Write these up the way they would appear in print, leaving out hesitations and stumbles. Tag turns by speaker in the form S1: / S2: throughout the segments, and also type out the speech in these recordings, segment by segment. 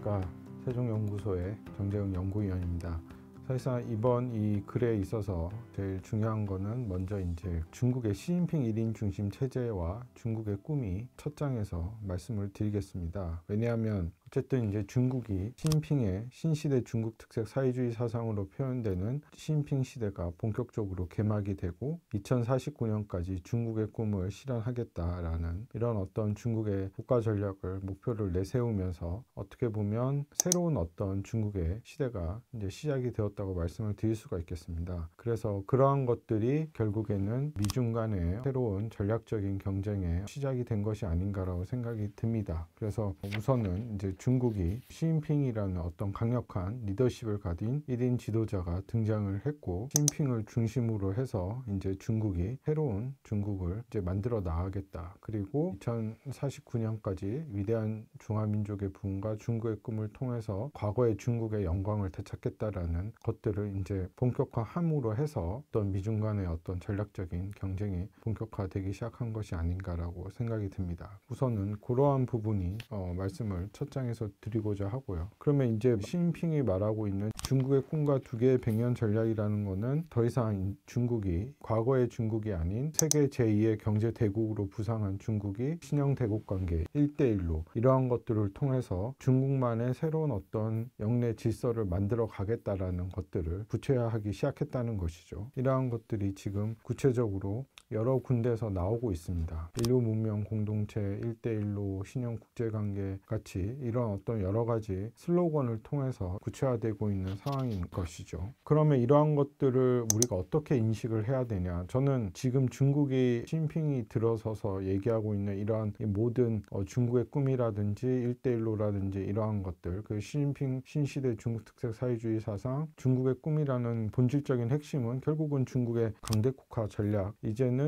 S1: 안녕하십니까. 세종연구소의 정재웅 연구위원입니다. 사실상 이번 이 글에 있어서 제일 중요한 거는 먼저 이제 중국의 시진핑 1인 중심 체제와 중국의 꿈이 첫 장에서 말씀을 드리겠습니다. 왜냐하면 어쨌든 이제 중국이 시진핑의 신시대 중국 특색 사회주의 사상으로 표현되는 시진핑 시대가 본격적으로 개막이 되고 2049년까지 중국의 꿈을 실현하겠다라는 이런 어떤 중국의 국가 전략을 목표를 내세우면서 어떻게 보면 새로운 어떤 중국의 시대가 이제 시작이 되었다고 말씀을 드릴 수가 있겠습니다. 그래서 그러한 것들이 결국에는 미중 간의 새로운 전략적인 경쟁의 시작이 된 것이 아닌가라고 생각이 듭니다. 그래서 우선은 이제 중국이 시진핑이라는 어떤 강력한 리더십을 가진 1인 지도자가 등장을 했고, 시진핑을 중심으로 해서 이제 중국이 새로운 중국을 이제 만들어 나가겠다. 그리고 2049년까지 위대한 중화민족의 부흥과 중국의 꿈을 통해서 과거의 중국의 영광을 되찾겠다라는 것들을 이제 본격화함으로 해서 어떤 미중 간의 어떤 전략적인 경쟁이 본격화되기 시작한 것이 아닌가라고 생각이 듭니다. 우선은 그러한 부분이 말씀을 첫 장에서 드리고자 하고요. 그러면 이제 시진핑이 말하고 있는 중국의 꿈과 두 개의 백년 전략이라는 것은 더 이상 중국이 과거의 중국이 아닌 세계 제2의 경제 대국으로 부상한 중국이 신형 대국 관계 1대1로 이러한 것들을 통해서 중국만의 새로운 어떤 영내 질서를 만들어 가겠다라는 것들을 구체화하기 시작했다는 것이죠. 이러한 것들이 지금 구체적으로 여러 군데에서 나오고 있습니다. 인류 문명 공동체 1대1로 신형 국제관계 같이 이런 어떤 여러 가지 슬로건을 통해서 구체화되고 있는 상황인 것이죠. 그러면 이러한 것들을 우리가 어떻게 인식을 해야 되냐? 저는 지금 중국이 시진핑이 들어서서 얘기하고 있는 이러한 모든 중국의 꿈이라든지 1대1로라든지 이러한 것들, 그 시진핑 신시대 중국 특색 사회주의 사상, 중국의 꿈이라는 본질적인 핵심은 결국은 중국의 강대국화 전략, 이제는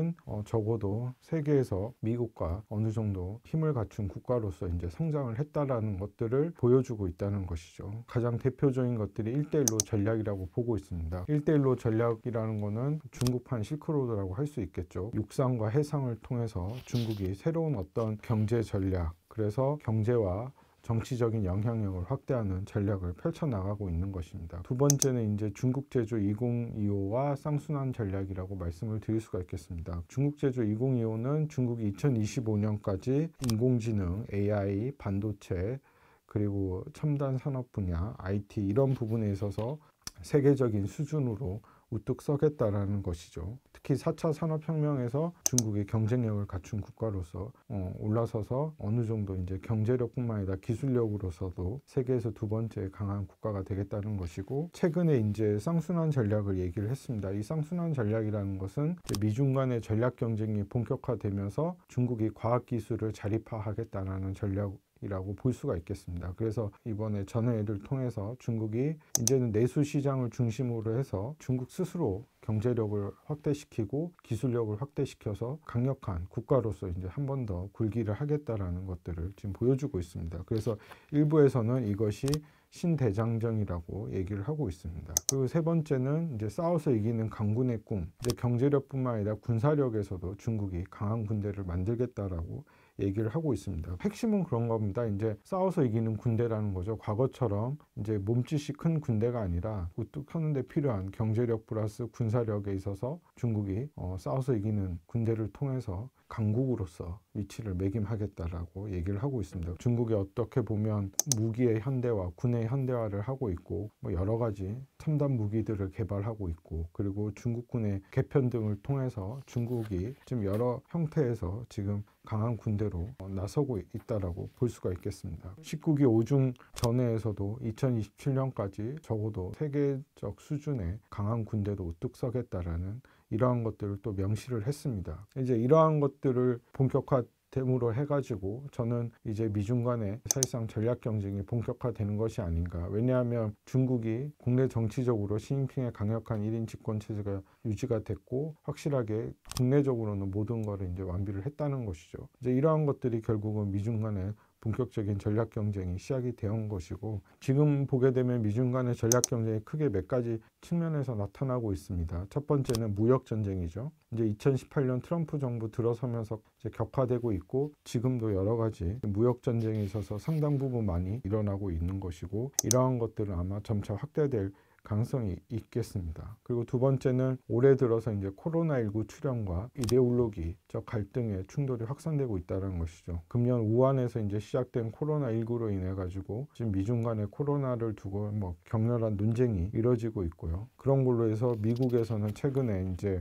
S1: 적어도 세계에서 미국과 어느 정도 힘을 갖춘 국가로서 이제 성장을 했다라는 것들을 보여주고 있다는 것이죠. 가장 대표적인 것들이 1대1로 전략이라고 보고 있습니다. 1대1로 전략이라는 거는 중국판 실크로드라고 할 수 있겠죠. 육상과 해상을 통해서 중국이 새로운 어떤 경제 전략, 그래서 경제와 정치적인 영향력을 확대하는 전략을 펼쳐나가고 있는 것입니다. 두 번째는 이제 중국 제조 2025와 쌍순환 전략이라고 말씀을 드릴 수가 있겠습니다. 중국 제조 2025는 중국이 2025년까지 인공지능, AI, 반도체, 그리고 첨단 산업 분야, IT 이런 부분에 있어서 세계적인 수준으로 우뚝 서겠다라는 것이죠. 특히 4차 산업혁명에서 중국이 경쟁력을 갖춘 국가로서 올라서서 어느 정도 이제 경제력뿐만 아니라 기술력으로서도 세계에서 두 번째 강한 국가가 되겠다는 것이고, 최근에 이제 쌍순환 전략을 얘기를 했습니다. 이 쌍순환 전략이라는 것은 미중 간의 전략 경쟁이 본격화되면서 중국이 과학기술을 자립화하겠다는 전략이라고 볼 수가 있겠습니다. 그래서 이번에 전회를 통해서 중국이 이제는 내수 시장을 중심으로 해서 중국 스스로 경제력을 확대시키고 기술력을 확대시켜서 강력한 국가로서 이제 한 번 더 굴기를 하겠다라는 것들을 지금 보여주고 있습니다. 그래서 일부에서는 이것이 신대장정이라고 얘기를 하고 있습니다. 그리고 세 번째는 이제 싸워서 이기는 강군의 꿈. 이제 경제력뿐만 아니라 군사력에서도 중국이 강한 군대를 만들겠다라고 얘기를 하고 있습니다. 핵심은 그런 겁니다. 이제 싸워서 이기는 군대라는 거죠. 과거처럼 이제 몸짓이 큰 군대가 아니라 우뚝 서는 데 필요한 경제력 플러스 군사력에 있어서 중국이 싸워서 이기는 군대를 통해서 강국으로서 위치를 매김하겠다라고 얘기를 하고 있습니다. 중국이 어떻게 보면 무기의 현대화, 군의 현대화를 하고 있고, 여러 가지 첨단 무기들을 개발하고 있고, 그리고 중국군의 개편 등을 통해서 중국이 지금 여러 형태에서 지금 강한 군대로 나서고 있다라고 볼 수가 있겠습니다. 19기 5중 전회에서도 2027년까지 적어도 세계적 수준의 강한 군대로 우뚝 서겠다라는 이러한 것들을 또 명시를 했습니다. 이제 이러한 것들을 본격화됨으로 해가지고 저는 이제 미중 간의 사실상 전략 경쟁이 본격화되는 것이 아닌가. 왜냐하면 중국이 국내 정치적으로 시진핑의 강력한 1인 집권 체제가 유지가 됐고, 확실하게 국내적으로는 모든 것을 이제 완비를 했다는 것이죠. 이제 이러한 것들이 결국은 미중 간의 본격적인 전략 경쟁이 시작이 되온 것이고, 지금 보게 되면 미중 간의 전략 경쟁이 크게 몇 가지 측면에서 나타나고 있습니다. 첫 번째는 무역 전쟁이죠. 이제 2018년 트럼프 정부 들어서면서 이제 격화되고 있고, 지금도 여러 가지 무역 전쟁에 있어서 상당 부분 많이 일어나고 있는 것이고, 이러한 것들은 아마 점차 확대될 가능성이 있겠습니다. 그리고 두 번째는 올해 들어서 이제 코로나19 출현과 이데올로기적 갈등의 충돌이 확산되고 있다는 것이죠. 금년 우한에서 이제 시작된 코로나19로 인해 가지고 지금 미중 간의 코로나를 두고 뭐 격렬한 논쟁이 이뤄지고 있고요. 그런 걸로 해서 미국에서는 최근에 이제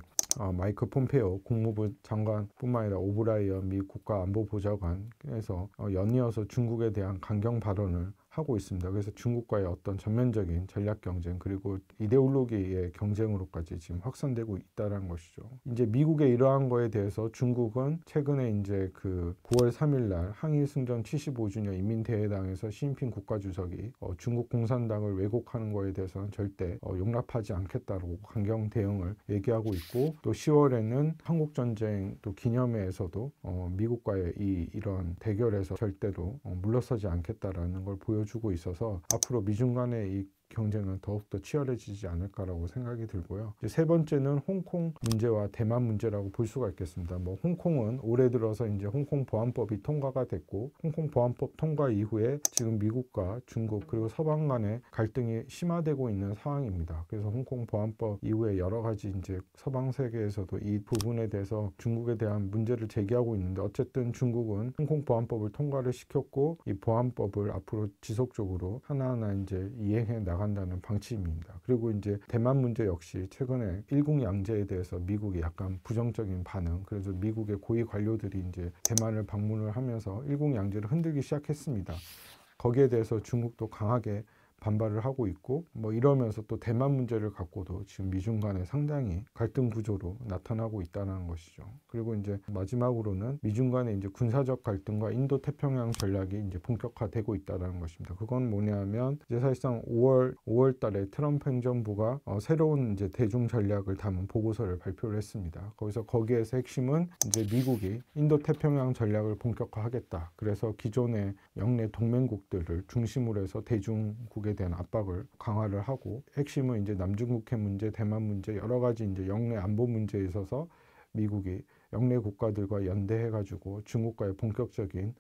S1: 마이크 폼페오 국무부 장관뿐만 아니라 오브라이언 미 국가안보보좌관에서 연이어서 중국에 대한 강경 발언을 하고 있습니다. 그래서 중국과의 어떤 전면적인 전략 경쟁 그리고 이데올로기의 경쟁으로까지 지금 확산되고 있다는 것이죠. 이제 미국의 이러한 거에 대해서 중국은 최근에 이제 그 9월 3일 날 항일 승전 75주년 인민대회당에서 시진핑 국가주석이 중국 공산당을 왜곡하는 거에 대해서는 절대 용납하지 않겠다고 강경 대응을 얘기하고 있고, 또 10월에는 한국전쟁 또 기념회에서도 미국과의 이런 대결에서 절대로 물러서지 않겠다라는 걸 보여주고 있어서 앞으로 미중 간의 이 경쟁은 더욱더 치열해지지 않을까라고 생각이 들고요. 이제 세 번째는 홍콩 문제와 대만 문제라고 볼 수가 있겠습니다. 뭐 홍콩은 올해 들어서 이제 홍콩 보안법이 통과가 됐고, 홍콩 보안법 통과 이후에 지금 미국과 중국 그리고 서방 간의 갈등이 심화되고 있는 상황입니다. 그래서 홍콩 보안법 이후에 여러 가지 이제 서방 세계에서도 이 부분에 대해서 중국에 대한 문제를 제기하고 있는데, 어쨌든 중국은 홍콩 보안법을 통과를 시켰고, 이 보안법을 앞으로 지속적으로 하나하나 이제 이행해 나간다는 방침입니다. 그리고 이제 대만 문제 역시 최근에 일국양제에 대해서 미국이 약간 부정적인 반응, 그래서 미국의 고위 관료들이 이제 대만을 방문을 하면서 일국양제를 흔들기 시작했습니다. 거기에 대해서 중국도 강하게 반발을 하고 있고, 뭐 이러면서 또 대만 문제를 갖고도 지금 미중 간에 상당히 갈등 구조로 나타나고 있다는 것이죠. 그리고 이제 마지막으로는 미중 간의 이제 군사적 갈등과 인도 태평양 전략이 이제 본격화되고 있다는 것입니다. 그건 뭐냐면 이제 사실상 5월 달에 트럼프 행정부가 새로운 이제 대중 전략을 담은 보고서를 발표를 했습니다. 거기에서 핵심은 이제 미국이 인도 태평양 전략을 본격화하겠다. 그래서 기존의 영내 동맹국들을 중심으로 해서 대중국에 대한 압박을 강화를 하고, 핵심은 이제 남중국해 문제, 대만 문제, 여러 가지 이제 영내 안보 문제에 있어서 미국이 영내 국가들과 연대해가지고 중국과의 본격적인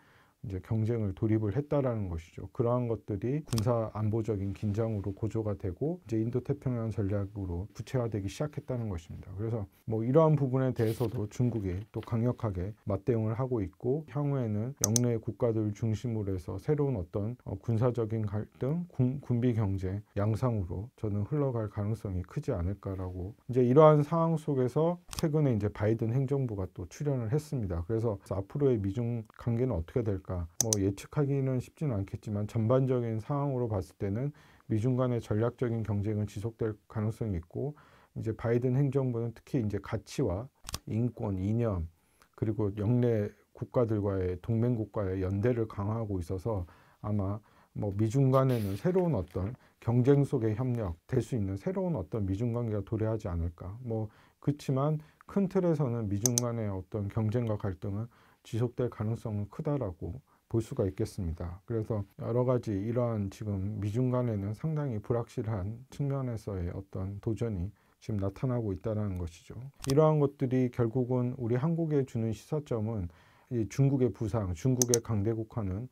S1: 이제 경쟁을 돌입을 했다라는 것이죠. 그러한 것들이 군사 안보적인 긴장으로 고조가 되고 이제 인도 태평양 전략으로 구체화되기 시작했다는 것입니다. 그래서 뭐 이러한 부분에 대해서도 중국이 또 강력하게 맞대응을 하고 있고, 향후에는 영내 국가들을 중심으로 해서 새로운 어떤 군사적인 갈등, 군비 경쟁 양상으로 저는 흘러갈 가능성이 크지 않을까라고, 이제 이러한 상황 속에서 최근에 이제 바이든 행정부가 또 출연을 했습니다. 그래서 앞으로의 미중 관계는 어떻게 될까? 뭐 예측하기는 쉽지는 않겠지만 전반적인 상황으로 봤을 때는 미중 간의 전략적인 경쟁은 지속될 가능성이 있고, 이제 바이든 행정부는 특히 이제 가치와 인권, 이념 그리고 영내 국가들과의 동맹국과의 연대를 강화하고 있어서 아마 뭐 미중 간에는 새로운 어떤 경쟁 속의 협력 될 수 있는 새로운 어떤 미중 관계가 도래하지 않을까. 뭐 그렇지만 큰 틀에서는 미중 간의 어떤 경쟁과 갈등은 지속될 가능성은 크다라고 볼 수가 있겠습니다. 그래서 여러 가지 이러한 지금 미중 간에는 상당히 불확실한 측면에서의 어떤 도전이 지금 나타나고 있다는 것이죠. 이러한 것들이 결국은 우리 한국에 주는 시사점은 이 중국의 부상, 중국의 강대국화는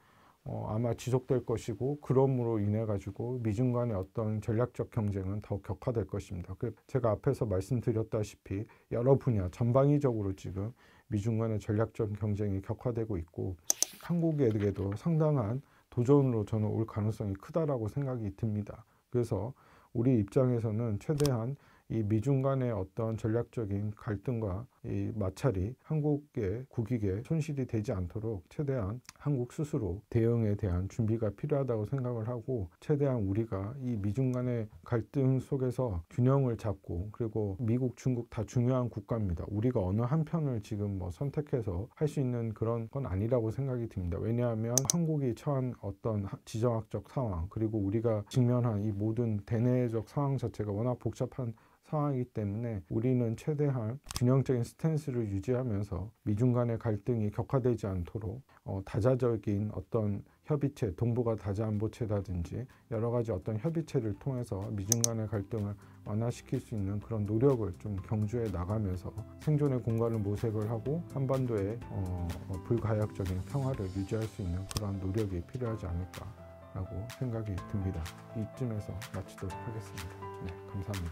S1: 아마 지속될 것이고, 그러므로 인해 가지고 미중 간의 어떤 전략적 경쟁은 더 격화될 것입니다. 제가 앞에서 말씀드렸다시피 여러 분야 전방위적으로 지금 미중 간의 전략적 경쟁이 격화되고 있고, 한국에게도 상당한 도전으로 저는 올 가능성이 크다라고 생각이 듭니다. 그래서 우리 입장에서는 최대한 이 미중 간의 어떤 전략적인 갈등과 이 마찰이 한국의 국익에 손실이 되지 않도록 최대한 한국 스스로 대응에 대한 준비가 필요하다고 생각을 하고, 최대한 우리가 이 미중 간의 갈등 속에서 균형을 잡고, 그리고 미국, 중국 다 중요한 국가입니다. 우리가 어느 한 편을 지금 뭐 선택해서 할 수 있는 그런 건 아니라고 생각이 듭니다. 왜냐하면 한국이 처한 어떤 지정학적 상황, 그리고 우리가 직면한 이 모든 대내적 상황 자체가 워낙 복잡한 상황이기 때문에 우리는 최대한 균형적인 스탠스를 유지하면서 미중 간의 갈등이 격화되지 않도록 다자적인 어떤 협의체, 동북아 다자안보체라든지 여러 가지 어떤 협의체를 통해서 미중 간의 갈등을 완화시킬 수 있는 그런 노력을 좀 경주해 나가면서 생존의 공간을 모색을 하고 한반도의 불가역적인 평화를 유지할 수 있는 그러한 노력이 필요하지 않을까라고 생각이 듭니다. 이쯤에서 마치도록 하겠습니다. 네, 감사합니다.